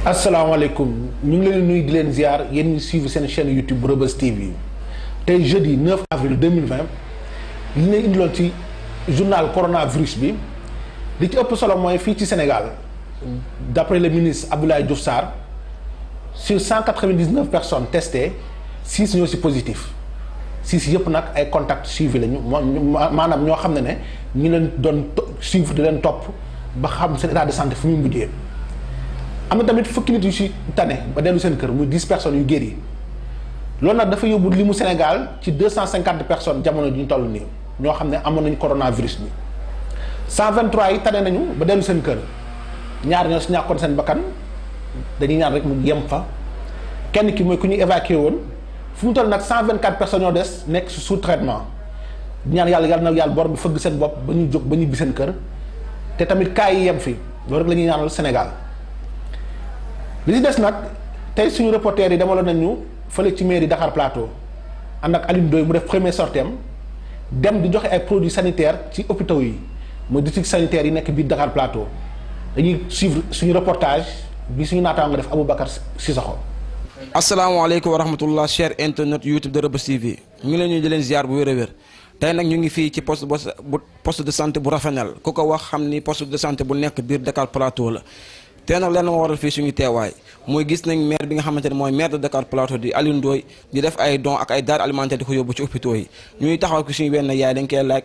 asalaamaaleykum ñu ngi leen nuyu di leen ziar yéen ñi suivre seen chaîne YouTube Reubeuss TV tey jeudi 9 avril 2020 li leen indiloon ci journal coronavirus bi li ci ëpp solo mooy fii ci Sénégal d'après le ministre Abdoulaye Diouf Sarr sur 199 personnes testées 6 ñoo ci positif 6 yëpp nag ay contacts suivis lañu maanaam ñoo xam ne ñu leen doon suivre di leen topp ba xam seen état de santé fu muy mujjee. am na tamit fukki nit yu ci tane ba dellu seen kër muy 10 personnes yu guéri loolu nag dafa yóbbu li mu Sénégal ci 250 personnes jamono ji ñu toll nii ñoo xam ne amoon nañu coronavirus bi 123 yi tane nañu ba dellu seen kër ñaar ñoo si ñàkkoon seen bakkan dañuy ñaan rek mu yem fa kenn ki mooy ku ñu évacué woon fu mu toll nag 124 personnes ñoo des nekk si sous traitement ñaan yàlla na yàlla bor bi fëgg seen bopp ba ñu jóg ba ñibbi seen kër te tamit cas yi yem fi loolu rek la ñuy ñaanal Sénégal. li ci des nag tey suñu reporter yi demaloon nañu fële ci mairie Dakar Plateau ànd ak Alioune Ndoye mu def premier sortem dem di joxe ay produits sanitaires ci hôpitaux yi mooy district sanitaire yi nekk biir Dakar Plateau dañuy suivre suñu reportage bi suñu naataango nga def Aboubacar Sissoko. asalaamaaleykum wa rahmatullah cher internet YouTube de Reubeuss TV ñu ngi leen ñu di leen ziar bu wér a wér tey nag ñu ngi fii ci poste de santé bu Rafenel ku ko wax xam ni poste de santé bu nekk biir Dakar Plateau la. te nag lenn moo waral fii suñu teewaay mooy gis nañ maire bi nga xamante ne mooy maire de Dakar Plateau di Alioune Ndoye di def ay dons ak ay denrées alimentaires di ko yóbbu ci hôpitaux yi ñuy taxaw ko suñu benn yaay dañ koy laaj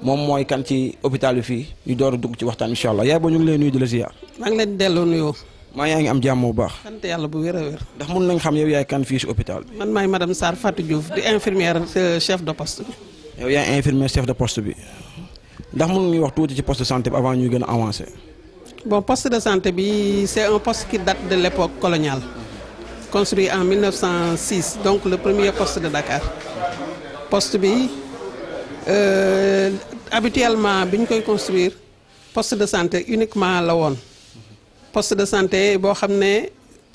moom mooy kan ci hôpital bi fii ñu door a dugg ci waxtaan incha allah yaay boo ñu ngi lay nuyu di la ziar. maa ngi leen di delloo nuyoo. maa yaa ngi am jàmm bu baax. sant yàlla bu wér a wér. ndax mun nañ xam yow yaay kan fii si hôpital bi. man maay madame Sarr Fatou Diouf di infirmière chef de poste bi. yow yaay infirmière chef de poste bi ndax mun nga wax tuuti ci poste de santé bi avant ñuy gën a avancer. Bon, poste de santé, c'est un poste qui date de l'époque coloniale, construit en 1906, donc le premier poste de Dakar. Poste bi, habituellement, bi ñu koy construire, poste de santé uniquement la woon. Poste de santé, boo xam ne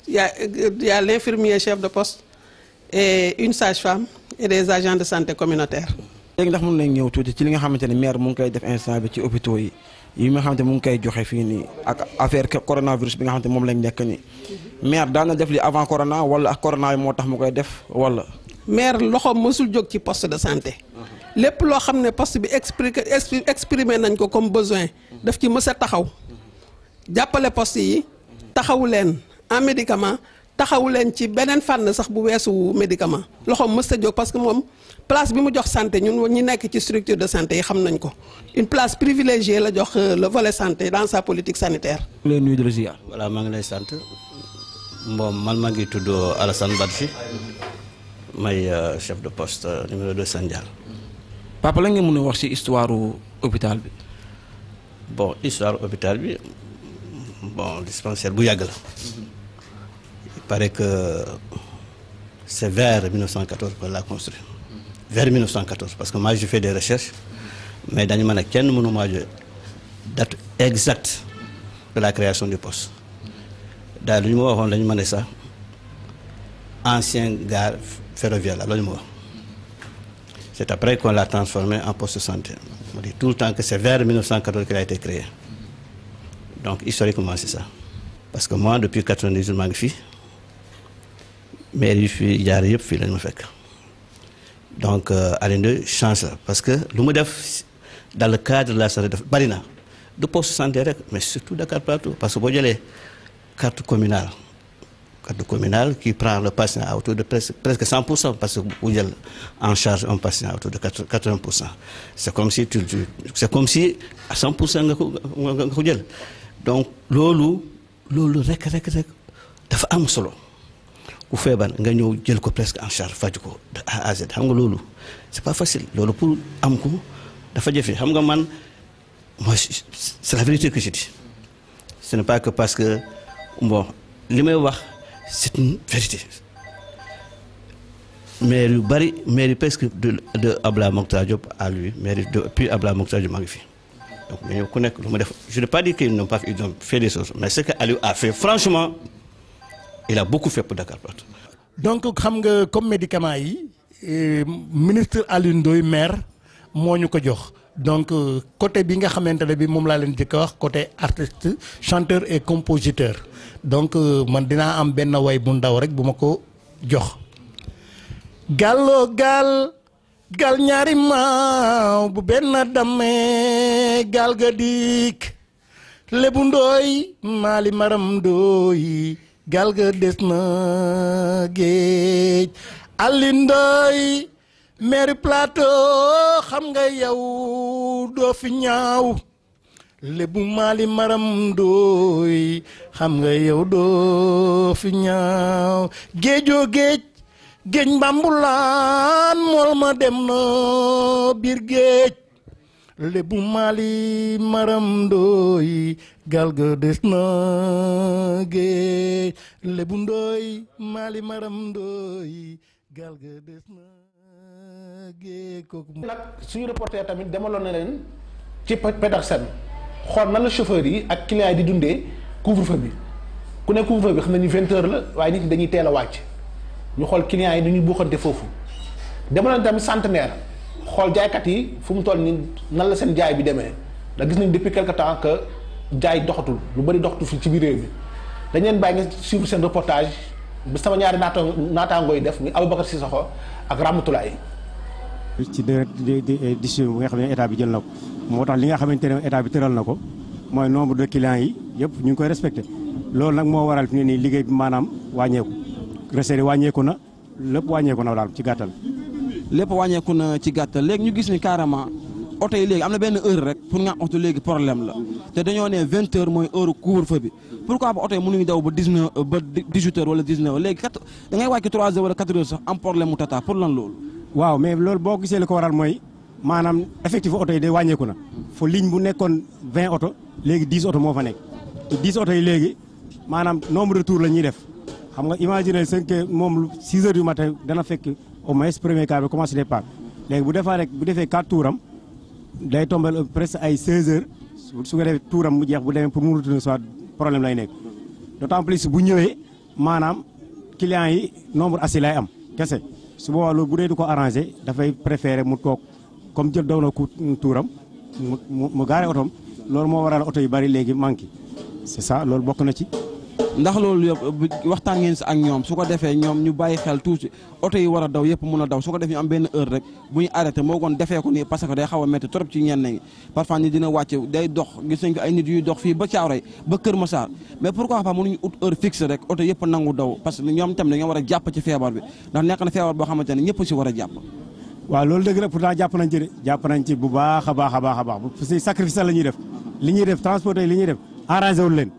y a l'infirmier chef de poste et une sage-femme et des agents de santé communautaire. léegi ndax mën nañ ñëw tuuti ci li nga xamante ne maire mu ngi koy def instant bi ci hôpitaux yi nga xamante mu ngi koy joxe fii nii ak affaire coronavirus bi nga xamante moom lañ nekk nii maire daan na def li avant corona wala ak corona yi moo tax mu koy def wala. maire loxoom mësul jóg ci poste de santé lépp loo xam ne poste bi exprimé nañ ko comme besoin daf ci mës a taxaw jàppale poste yi taxawu leen en médicament taxawu leen ci beneen fànn sax bu weesu médicament loxoom mës a jóg parce que moom place bi mu jox santé ñun ñi nekk ci structure de santé yi xam nañ ko une place privilégiée la jox le volet santé dans sa politique sanitaire. maa ngi lay nuyu di la ziar. voilà maa ngi lay sant bon man maa ngi tudd Alassane Badji may chef de poste numéro 2 Sandial. papa la nga mën a wax ci histoire hôpital bi. bon histoire hôpital bi bon dispensaire bu yàgg la. il paraît que c'est vers 1914 qu'on l'a construit. vers 1914 parce que moi je fais des recherches mais dañu mën a kenn mënu maa joxe date exacte de la création du poste daal lu ñu ma waxoon dañu mën a sax ancienne gare ferroviaire la loolu ñu ma wax c'est après qu'on l'a transformé en poste de santé on dit tout le temps que c'est vers 1914 qu'il a été créé donc historiquement c'est ça parce que moi depuis 98 maa ngi fii maire yi fii jaar yëpp fii lañu ma fekk donc Alioune Ndoye chance la parce que lu mu def dans le cadre de la santé def bari na du poste santé rek mais surtout Dakar Plateau parce que boo jëlee carte communale qui prend le patient à hauteur de presque 100% parce que bu jël en charge un patient à hauteur de 80%. c'est comme si à 100% nga ko jël donc loolu rek dafa am solo. ku feebar nga ñëw jël ko presque en charge faj ko de A à Z xam nga loolu c'est pas facile loolu pour am ko dafa jafe xam nga man moi c'est la vérité que je dis ce n'est pas que parce que bon li may wax c'est une vérité maire yu bari maire yu presque de Abdoulaye Mokhtar Diop à lui maire depuis Abdoulaye Mokhtar Diop maa ngi fi donc mais ku nekk lu ma def je n'ai pas dit qu'ils n'ont pas fait des choses mais ce que Aliou a fait franchement il a beaucoup fait pour Dakar Plateau. donc xam nga comme médicament yi ministre Alioune Ndoye maire moo ñu ko jox donc côté bi nga xamante ne bi moom laa leen jëkk a wax côté artiste chanteur et compositeur donc man dinaa am benn way bu ndaw rek bu ma ko jox. Gallo gal gal ñaari maaw bu benn dammee gal ga diik Lebu Ndooy Maali Maram Ndooy gal ga des na géej Ali Ndooy Mairie Plateau xam nga yow doo fi ñaaw Lebu Maali Maram Ndooy xam nga yow doo fi ñaaw géejoo géej géej mbambulaan mool ma dem na biir géej Lebu Maali Maram Ndooy gal ga des na géej Lebu Ndooy Maali Maram Ndooy gal ga des na géej kooku nag suñu reporter tamit demaloon na leen ci Petersen xool nan la chauffeur yi ak clients yi di dundee couvre-feu bi ku ne couvre-feu bi xam nañu 20 heures la waaye nit ñi dañuy teel a wàcc ñu xool clients yi ni ñuy buuxante foofu demaloon tamit centenaire xool jaaykat yi fu mu toll nii nan la seen jaay bi demee ndax gis nañ depuis quelque temps que jaay doxatul lu bëri doxatul fi ci biir réew mi dañ leen bàyyi nga suivre seen reportage bi sama ñaari naataangoo yi def muy Aboubacar Cissokho ak Ramatoulaye ci décision bi nga xam ne état bi jël na ko moo tax li nga xamante ne état bi tëral na ko mooy nombre de clients yi yëpp ñu ngi koy respecté loolu nag moo waral fi ne nii liggéey bi maanaam wàññeeku recette wàññeeku na lépp wàññeeku na daal ci gàttal. lépp wàññeeku na ci gàttal léegi ñu gis ni carrément oto yi léegi am na benn heure rek pour nga oto léegi problème la te dañoo ne 20 heures mooy heure couvre-feu bi pourquoi ba oto yi mënuñu daw ba 19 ba 18 heures wala 19 léegi kat da ngay wàcc 3 heures wala 4 heures sax am problème mu tata pour lan loolu. waaw mais loolu boo gisee li ko waral mooy maanaam effectif oto yi day wàññeeku na fa ligne bu nekkoon 20 oto léegi 10 oto moo fa nekk te 10 oto yi léegi maanaam nombre de tours la ñuy def xam nga imaginer 5 moom 6 heures du matin dana fekk au moins premier car bi commencé départ léegi bu defee 4 tours am day tombé presque ay 16 heures su ko defee tour am mu jeex bu demee pour mu retourner soit problème lay nekk d'autant plus bu ñëwee maanaam clients yi nombre assis lay am kese. su boobaa loolu bu dee du ko arrangé dafay préféré mu toog comme jël daw na ku tuuram mu gaare otom loolu moo waral oto yu bari léegi manqué c'est ça loolu bokk na ci. ndax loolu yëpp waxtaan ngeen si ak ñoom su ko defee ñoom ñu bàyyi xel tuuti oto yi war a daw yëpp mun a daw su ko defee ñu am benn heure rek bu ñu arrêté moo goon defee ko nii parce que day xaw a métti trop ci ñenn ñi parfois ni dina wàcc day dox gis nañ ko ay nit yuy dox fii ba Thiaroye ba Kër Massar mais pourquoi pas mënuñu ut heure fixe rek oto yëpp nangu daw parce que ñoom tamit dañoo war a jàpp ci feebar bi ndax nekk na feebar boo xamante ne ñëpp si war a jàpp. waaw loolu dëgg la pourtant jàpp nañ ci bu baax a baax parce que sacrifice la ñuy def li ñuy def transporter yi li ñuy def arrangé wul leen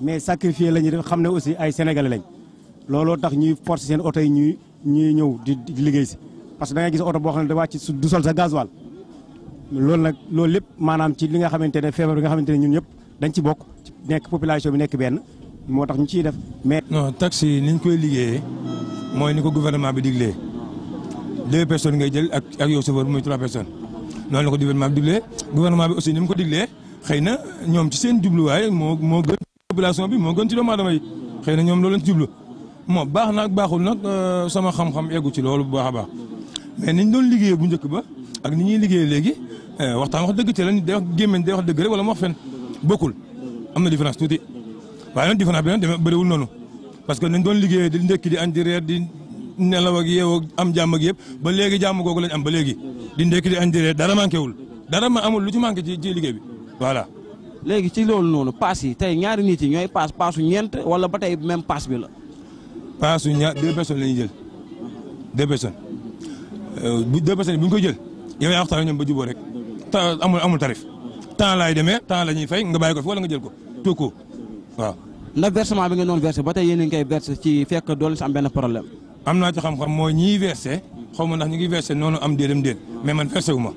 mais sacrifié la ñuy def xam ne aussi ay sénégalais lañ looloo tax ñuy forcer seen oto yi ñuy ñëw di liggéey si parce que da ngay gis oto boo xam ne da wàcc du sol sa gasoil loolu lépp maanaam ci li nga xamante ne feebar bi nga xamante ne ñun ñëpp dañ ci bokk nekk population bi nekk benn moo tax ñu ciy def mais. non taxi ni ñu koy liggéeyee mooy ni ko gouvernement bi diglee 2 personnes ngay jël ak yow chauffeur bi muy 3 personnes noonu la ko gouvernement bi diglee gouvernement bi aussi ni mu ko diglee xëy na ñoom ci seen jubluwaay moo gën population bi moo gën ci doomu aadama yi xëy na ñoom loolu lañ ci jublu moo baax na ak baaxul nag sama xam-xam eggu ci loolu bu baax a baax mais niñ doon liggéeyee bu njëkk ba ak ni ñuy liggéeyee léegi waxtaan wax dëgg ci lañ day wax gémmeñ day wax dëgg rek wala mu wax fen bokkul am na différence tuuti waaye nag différence bi nag demee bëriwul noonu parce que nañ doon liggéeyee di ndekki di añ di reer di nelaw ak yeew ak am jàmm ak yëpp ba léegi jàmm googu lañ am ba léegi di ndekki di añ di reer dara manqué wul dara ma amul lu ci manqué ci liggéey bi voilà. léegi ci loolu noonu paas yi tey ñaari nit yi ñooy paasu ñeent wala ba tey même paas bi la. paasu 2 personnes la ñuy jël 2 personnes bu 2 personnes bu ñu koy jël yow yaa waxtaan ñoom ba jubóo rek amul tarif temps laay demee temps la ñuy fay nga bàyyi ko fi wala nga jël ko tout ko waaw. ndax versement bi nga doon versé ba tey yéen a ngi koy versé ci fekk doon si am benn problème. am naa ci xam-xam mooy ñiy versé xaw ma ndax ñu ngi versé noonu am déedéem déet mais man versé wu ma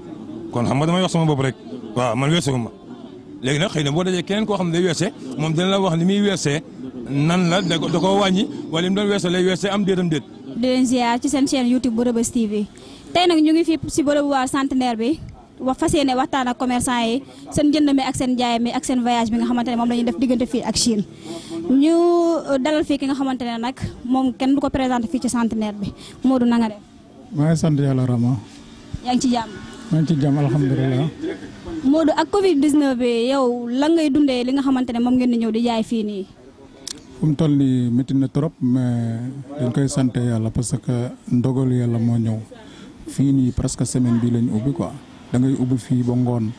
kon xam nga damay wax sama bopp rek waaw man versé wu ma. léegi nag xëy na boo dajee keneen koo xam ne day weese moom dina la wax ni muy weesee nan la da koo wàññi wala li mu doon weese lay weesee am déetam déet. di leen ziar ci seen chaîne YouTube bu Reubeuss TV tey nag ñu ngi fii si bërëbu waa centenaire bi fas yéene waxtaan ak commerçant yi seen jënd mi ak seen jaay mi ak seen voyage bi nga xamante ne moom la ñuy def diggante fii ak Chine ñu dalal fii ki nga xamante ne nag moom kenn du ko présenté fii ci centenaire bi Modou na nga def. maa ngi sant yàlla Rama. yaa ngi ci jàmm. maa ngi ci jàmm alhamdulilah. Modou ak Covid 19 bi yow la ngay dundee li nga xamante ne moom ngeen di ñëw di jaay fii nii. fu mu toll nii métti na trop mais dañ koy sant yàlla parce que ndogal yàlla moo ñëw fii nii presque semaine bi lañ ubbi quoi da ngay ubbi fii ba ngoon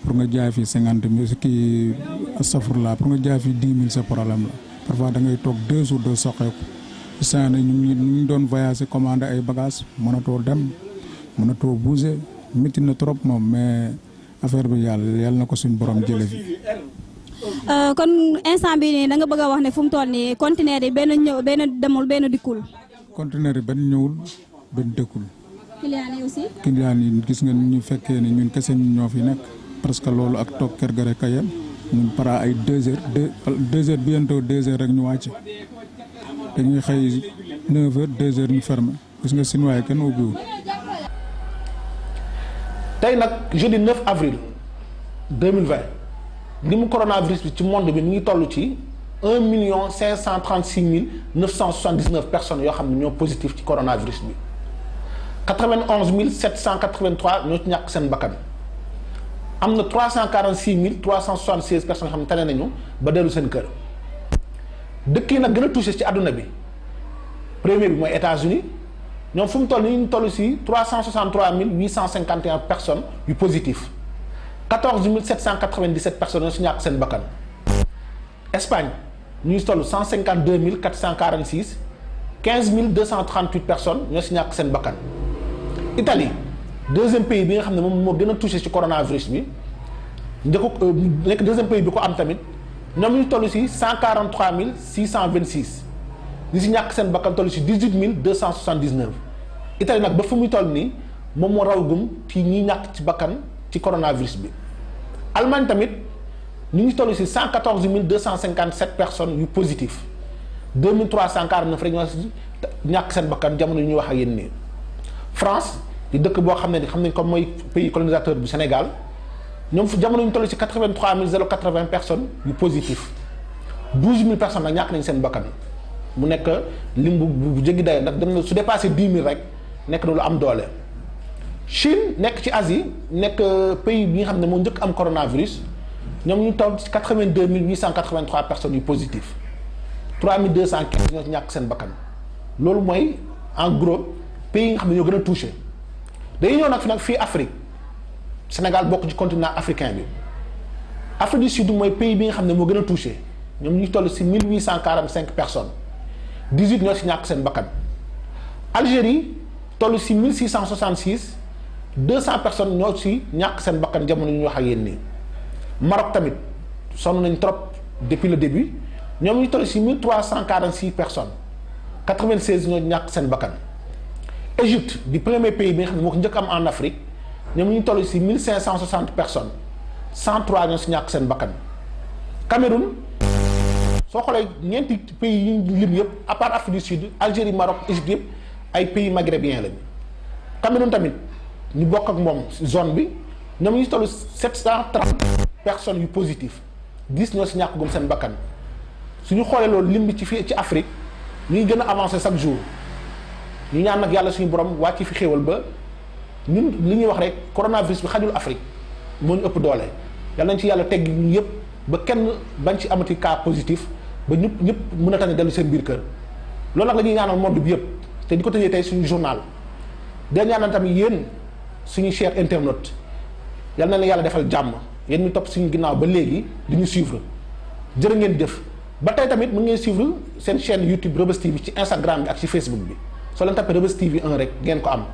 pour nga jaay fii 50 000 kii astafurlah pour nga jaay fii 10 000 c'est problème la parfois da ngay toog 2 jours de soqeeku saa ne ñu ngi doon voyager commander ay bagages mënatoo dem mënatoo bouger métti na trop moom mais affaire bi yàlla na ko suñu borom jële fi. kon instant bii nii da nga bëgg a wax ne fu mu toll nii conteneur yi benn ñëw benn demul benn dikkul. conteneur yi benn ñëwul benn dëkkul. client yi aussi. client yi gis nga ñu fekkee ne ñun kese ñun ñoo fi nekk parce que loolu ak toog kër ga rek a yem ñun para ay 2 heures 2 heures bientôt 2 heures rek ñu wàcc dañuy xëy 9 heures 2 heures ñu fermé gis nga Sinoa kenn ubbiwul. tey nag jeudi 9 avril 2020 li mu coronavirus bi ci monde bi mi ngi toll ci 1 536 979 personnes yoo xam ne ñoo positif ci coronavirus bi 91 783 ñoo ci ñàkk seen bakkan am na 346 376 personnes yoo xam ne tane nañu ba dellu seen kër dëkk yi nag gën a touché ci àdduna bi premier bi mooy États-Unis ñoom fu mu toll nii ñu toll si 363 851 personnes yu positif 14 797 personnes ñoo si ñàkk seen bakkan Espagne ñu ngi toll 152 446 15 238 personnes ñoo si ñàkk seen bakkan Italie deuxième pays bi nga xam ne moom moo gën a touché ci coronavirus bi nekk deuxième pays bi ko am tamit ñoom ñu toll si 143 626 ñi si ñàkk seen bakkan toll si 18 279 Italie nag ba fu muy toll nii moom moo raw gum ci ñi ñàkk ci bakkan ci coronavirus bi Allemagne tamit ñu ngi toll si 114 257 personnes yu positif 2349 rek ñoo si ñàkk seen bakkan jamono yu ñuy wax ak yéen nii France di dëkk boo xam ne xam nañ comme mooy pays colonisateur bu Sénégal ñoom fu jamono ñu toll si 83 080 personnes yu positif 12 000 personnes nag ñàkk nañ seen bakkan mu nekk lim bu jéggi dayo ndax dem na su dépassé 10 000 rek nekk na lu am doole. Chine nekk ci Asie nekk pays bi nga xam ne moo njëkk am coronavirus ñoom ñu toll ci 82 883 personnes yu positif 3215 ñoo ci ñàkk seen bakkan loolu mooy en gros pays yi nga xam ne ñoo gën a touché dañuy ñëw nag fii Afrique Sénégal bokk ci continent africain bi Afrique du Sud mooy pays bi nga xam ne moo gën a touché ñoom ñu toll ci 1845 personnes 18 ñoo ci ñàkk seen bakkan Algérie toll ci 1666 200 personnes ñoo ci ñàkk seen bakkan jamono ñu wax ak yéen nii Maroc tamit sonn nañ trop depuis le début ñoom ñu toll ci 1346 personnes 96 ñoo ñàkk seen bakkan Égypte di premier pays bi nga xam ne moo ko njëkk am en Afrique ñoom ñu toll ci 1560 personnes 103 ñoo ci ñàkk seen bakkan Cameroun soo xoolee ñeenti pays yi ñu lim yëpp à part Afrique du Sud Algérie Maroc Égypte yëpp ay pays maghrébien lañu Cameroun tamit ñu bokk ak moom zone bi ñoom ñu toll 730 personnes yu positif 10 ñoo ci ñàkk gum seen bakkan suñu xoolee loolu lim bi ci fii ci Afrique ñu ngi gën a avancer chaque jour ñu ñaan nag yàlla suñu borom wàcc fi xéewal ba ñun li ñuy wax rek coronavirus bi xajul Afrique moo ñu ëpp doole yàlla nañ ci yàlla tegg ñu yëpp ba kenn bañ ci amati cas positif ba ñëpp mën a tane dellu seen biir kër loolu nag la ñuy ñaanal monde bi yëpp te di ko tëjee tey suñu journal da ñaanal tamit yéen suñu cher internaute yal na la yàlla defal jàmm yéen ñu topp suñu ginnaaw ba léegi di ñu suivre jërë ngeen jëf ba tey tamit mën ngeen suivre seen chaîne YouTube Reubeuss TV ci Instagram bi ak ci Facebook bi soo leen tapé Reubeuss TV 1 rek ngeen ko am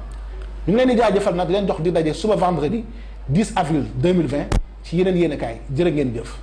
ñu ngi leen di jaajëfal nag di leen jox di daje suba vendredi 10 avril 2020 ci yeneen yéenekaay jërë ngeen jëf